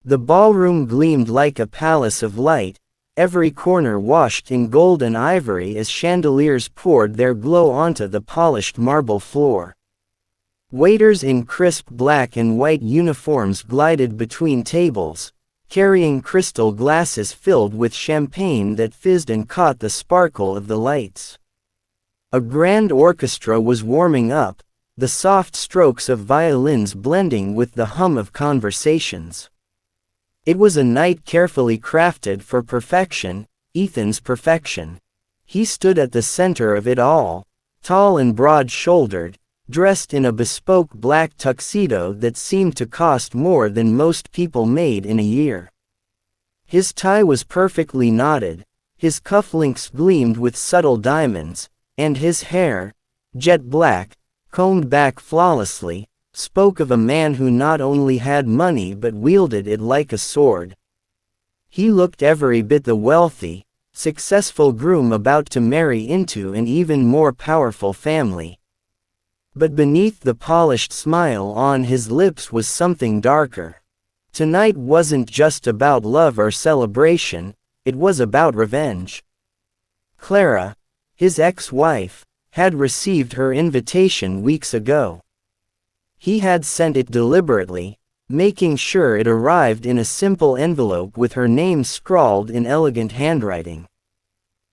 The ballroom gleamed like a palace of light, every corner washed in gold and ivory as chandeliers poured their glow onto the polished marble floor. Waiters in crisp black and white uniforms glided between tables, carrying crystal glasses filled with champagne that fizzed and caught the sparkle of the lights. A grand orchestra was warming up, the soft strokes of violins blending with the hum of conversations. It was a night carefully crafted for perfection, Ethan's perfection. He stood at the center of it all, tall and broad-shouldered, dressed in a bespoke black tuxedo that seemed to cost more than most people made in a year. His tie was perfectly knotted, his cufflinks gleamed with subtle diamonds, and his hair, jet black, combed back flawlessly, spoke of a man who not only had money but wielded it like a sword. He looked every bit the wealthy, successful groom about to marry into an even more powerful family. But beneath the polished smile on his lips was something darker. Tonight wasn't just about love or celebration, it was about revenge. Clara, his ex-wife, had received her invitation weeks ago. He had sent it deliberately, making sure it arrived in a simple envelope with her name scrawled in elegant handwriting.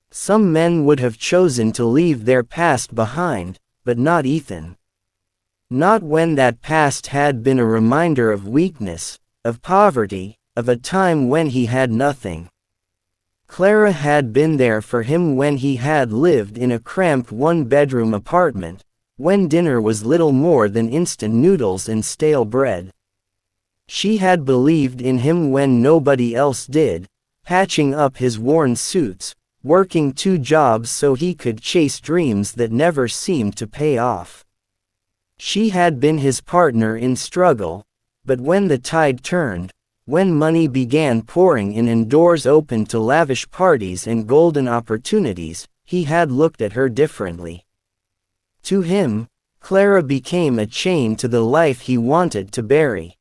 Some men would have chosen to leave their past behind, but not Ethan. Not when that past had been a reminder of weakness, of poverty, of a time when he had nothing. Clara had been there for him when he had lived in a cramped one-bedroom apartment, when dinner was little more than instant noodles and stale bread. She had believed in him when nobody else did, patching up his worn suits, working 2 jobs so he could chase dreams that never seemed to pay off. She had been his partner in struggle, but when the tide turned, when money began pouring in and doors opened to lavish parties and golden opportunities, he had looked at her differently. To him, Clara became a chain to the life he wanted to bury.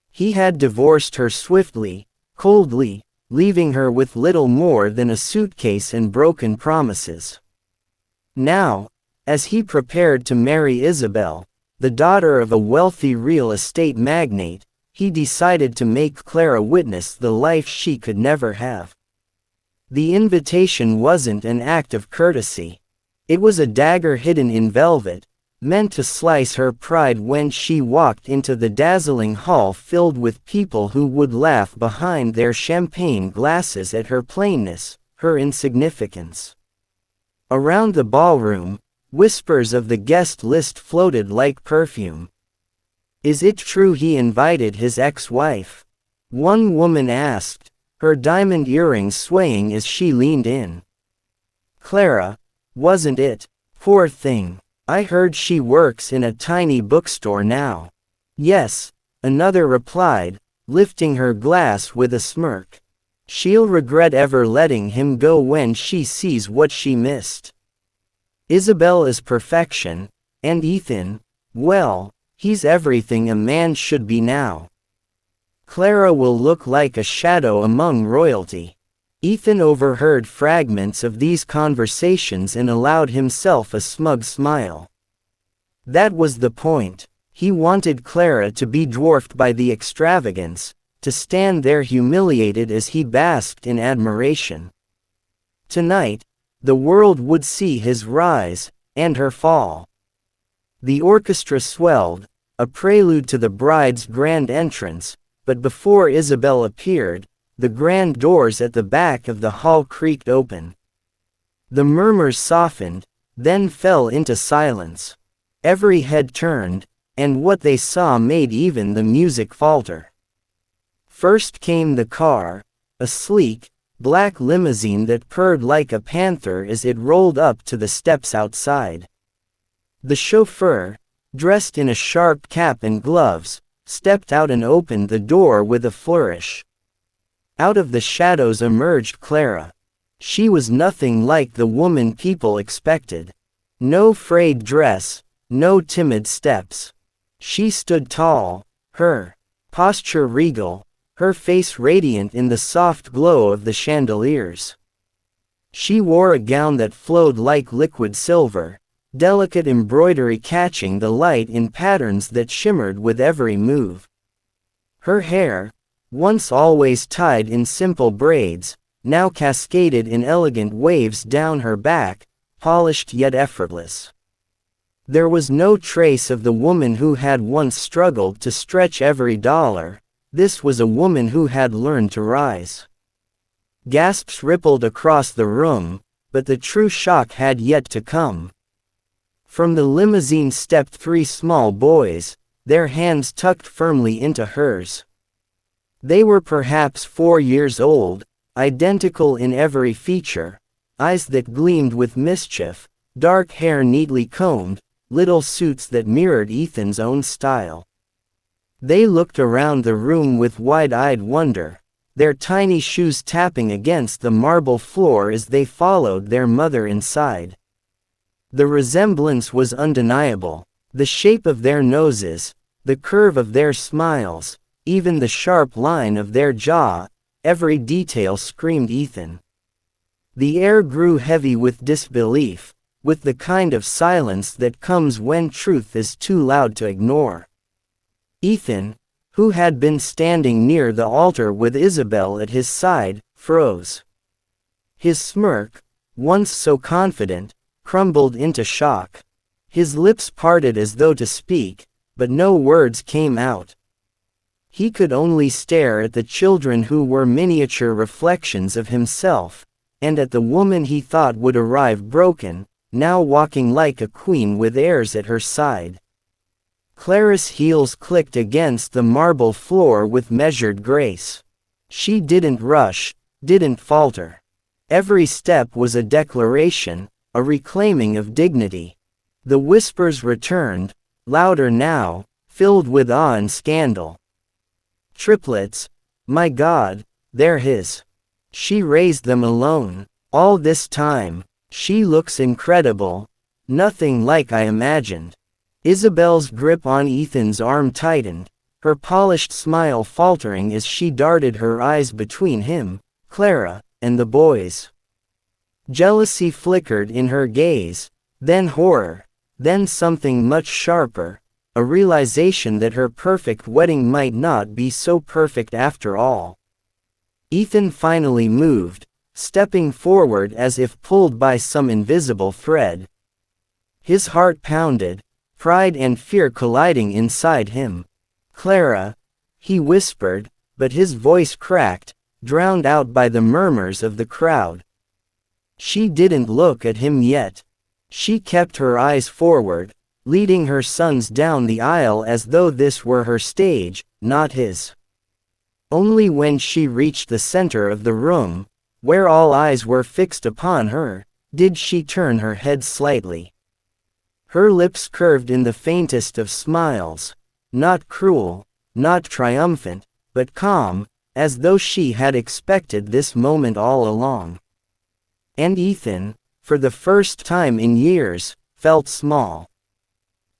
He had divorced her swiftly, coldly, leaving her with little more than a suitcase and broken promises. Now, as he prepared to marry Isabel, the daughter of a wealthy real estate magnate, he decided to make Clara witness the life she could never have. The invitation wasn't an act of courtesy. It was a dagger hidden in velvet, meant to slice her pride when she walked into the dazzling hall filled with people who would laugh behind their champagne glasses at her plainness, her insignificance. Around the ballroom, whispers of the guest list floated like perfume. Is it true he invited his ex-wife? One woman asked, her diamond earrings swaying as she leaned in. Clara, wasn't it? Poor thing. I heard she works in a tiny bookstore now. Yes, another replied, lifting her glass with a smirk. She'll regret ever letting him go when she sees what she missed. Isabel is perfection, and Ethan, well, he's everything a man should be now. Clara will look like a shadow among royalty. Ethan overheard fragments of these conversations and allowed himself a smug smile. That was the point. He wanted Clara to be dwarfed by the extravagance, to stand there humiliated as he basked in admiration. Tonight, the world would see his rise, and her fall. The orchestra swelled, a prelude to the bride's grand entrance, but before Isabel appeared, the grand doors at the back of the hall creaked open. The murmurs softened, then fell into silence. Every head turned, and what they saw made even the music falter. First came the car, a sleek, black limousine that purred like a panther as it rolled up to the steps outside. The chauffeur, dressed in a sharp cap and gloves, stepped out and opened the door with a flourish. Out of the shadows emerged Clara. She was nothing like the woman people expected. No frayed dress, no timid steps. She stood tall, her posture regal, her face radiant in the soft glow of the chandeliers. She wore a gown that flowed like liquid silver, delicate embroidery catching the light in patterns that shimmered with every move. Her hair, once always tied in simple braids, now cascaded in elegant waves down her back, polished yet effortless. There was no trace of the woman who had once struggled to stretch every dollar. This was a woman who had learned to rise. Gasps rippled across the room, but the true shock had yet to come. From the limousine stepped three small boys, their hands tucked firmly into hers. They were perhaps 4 years old, identical in every feature, eyes that gleamed with mischief, dark hair neatly combed, little suits that mirrored Ethan's own style. They looked around the room with wide-eyed wonder, their tiny shoes tapping against the marble floor as they followed their mother inside. The resemblance was undeniable. The shape of their noses, the curve of their smiles, even the sharp line of their jaw, every detail screamed Ethan. The air grew heavy with disbelief, with the kind of silence that comes when truth is too loud to ignore. Ethan, who had been standing near the altar with Isabel at his side, froze. His smirk, once so confident, crumbled into shock. His lips parted as though to speak, but no words came out. He could only stare at the children who were miniature reflections of himself, and at the woman he thought would arrive broken, now walking like a queen with heirs at her side. Clara's heels clicked against the marble floor with measured grace. She didn't rush, didn't falter. Every step was a declaration, a reclaiming of dignity. The whispers returned, louder now, filled with awe and scandal. Triplets, my God, they're his. She raised them alone. All this time, she looks incredible. Nothing like I imagined. Isabel's grip on Ethan's arm tightened, her polished smile faltering as she darted her eyes between him, Clara, and the boys. Jealousy flickered in her gaze, then horror, then something much sharper, a realization that her perfect wedding might not be so perfect after all. Ethan finally moved, stepping forward as if pulled by some invisible thread. His heart pounded, pride and fear colliding inside him. Clara, he whispered, but his voice cracked, drowned out by the murmurs of the crowd. She didn't look at him yet. She kept her eyes forward, leading her sons down the aisle as though this were her stage, not his. Only when she reached the center of the room, where all eyes were fixed upon her, did she turn her head slightly. Her lips curved in the faintest of smiles, not cruel, not triumphant, but calm, as though she had expected this moment all along. And Ethan, for the first time in years, felt small.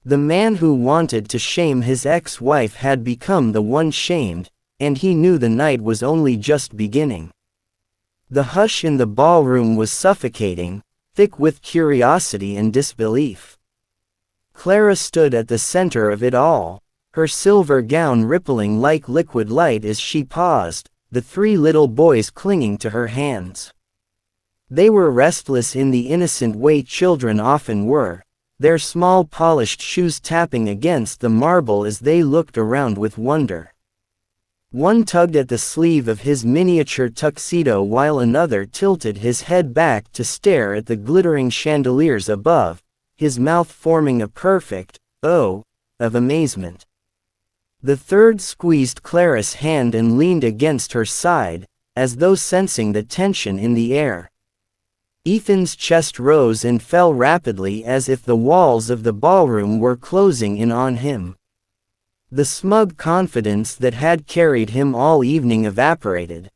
The man who wanted to shame his ex-wife had become the one shamed, and he knew the night was only just beginning. The hush in the ballroom was suffocating, thick with curiosity and disbelief. Clara stood at the center of it all, her silver gown rippling like liquid light as she paused, the three little boys clinging to her hands. They were restless in the innocent way children often were, their small polished shoes tapping against the marble as they looked around with wonder. One tugged at the sleeve of his miniature tuxedo while another tilted his head back to stare at the glittering chandeliers above, his mouth forming a perfect O of amazement. The third squeezed Clara's hand and leaned against her side, as though sensing the tension in the air. Ethan's chest rose and fell rapidly as if the walls of the ballroom were closing in on him. The smug confidence that had carried him all evening evaporated.